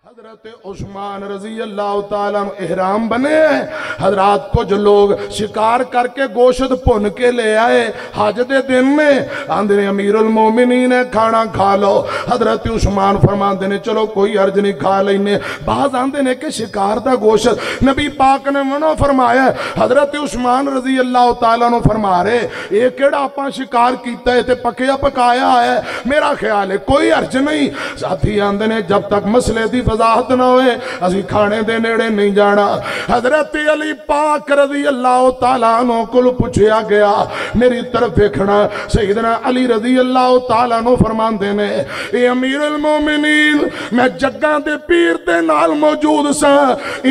حضرت عثمان رضی اللہ تعالیٰ احرام بنے ہیں۔ حضرات کچھ لوگ شکار کر کے گوشت پن کے لے آئے حج دے دن میں آندھنے امیر المومنین ہے کھانا کھا لو۔ حضرت عثمان فرماندے نے چلو کوئی عرض نہیں کھا لینے۔ بعض آندھنے کہ شکار دا گوشت نبی پاک نے منع فرمایا ہے۔ حضرت عثمان رضی اللہ تعالیٰ نے فرما رہے ایک کیڑا اپنا شکار کیتا ہے تے پکیا پکایا ہے، میرا خیال ہے کوئی عرض نہیں۔ ساتھی آندھنے جب تک مسئلے دی وضاحت نہ ہوئے اسی کھانے دے نیڑے نہیں جانا۔ حضرت علی پاک رضی اللہ تعالیٰ عنہ کو پوچھیا گیا، میری طرف دیکھنا۔ سیدنا علی رضی اللہ تعالیٰ عنہ فرمان دینے اے امیر المومنین میں جگہ دے پیر دے نال موجود سا،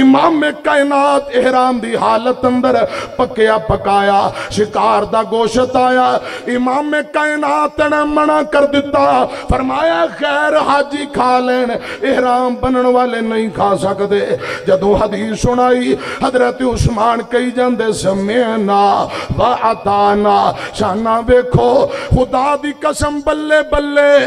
امام کائنات احرام دی حالت اندر پکیا پکایا شکار دا گوشت آیا، امام کائنات نے منع کر دیتا، فرمایا خیر حاجی کھا لین، احرام بنن والے نہیں کھا سکتے۔ جدو حدیث سنائی حضرت عثمان کئی جاندے سمعنا وعطانا، شانہ بیکھو خدا دی قسم بلے بلے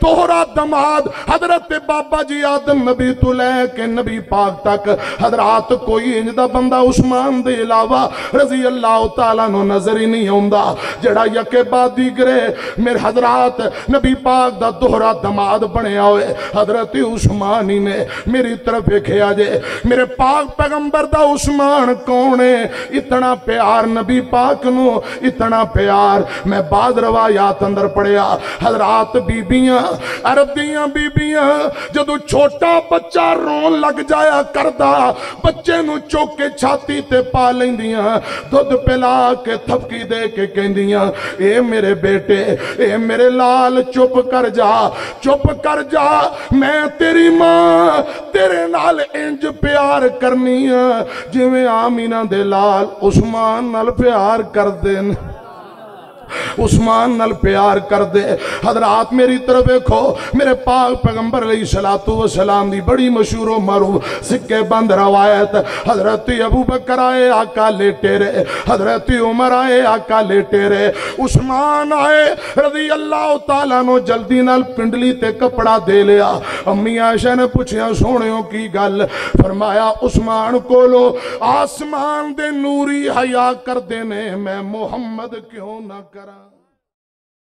دوہرا دماد حضرت بابا جی آدم نبی تو لے کے نبی پاک تک حضرات کوئی انجدہ بندہ عثمان دے علاوہ رضی اللہ تعالیٰ نو نظر ہی نہیں ہوندہ جڑا یکے بعد دیگرے میرے حضرات نبی پاک دا دوہرا دماد بنے ہوئے۔ حضرت عثمانی نے میری طرف دیکھے آجے میرے پاک پیغمبر دا عثمان کونے اتنا پیار نبی پاک نو اتنا پیار۔ میں بعض روایات اندر پڑھیا حضرات بیبیاں عرب دیاں بیبیاں جدو چھوٹا بچہ رون لگ جایا کردہ بچے نو چوکے چھاتی تے پا لیں دیاں دودھ پلا کے تھپکی دے کے کہیں دیاں اے میرے بیٹے اے میرے لال چپ کر جا چپ کر جا، میں تیری ماں تیرے نال انج پیار کرنی ہے جویں آمینہ دے لال عثمان نال پیار کر دین، عثمان نال پیار کر دے۔ حضرات میری طرف دیکھو میرے پاک پیغمبر علیہ السلام دی بڑی مشہور و معروف سکے بند روایت، حضرت ابو بکر آئے آقا لیٹے رہے، حضرت عمر آئے آقا لیٹے رہے، عثمان آئے رضی اللہ تعالیٰ نو جلدی نال پنڈلی تے کپڑا دے لیا۔ امی عائشہ نے پوچھیا سونیوں کی گل، فرمایا عثمان کو لو آسمان دے نوری حیا کر دینے میں محمد کیوں نہ کراں۔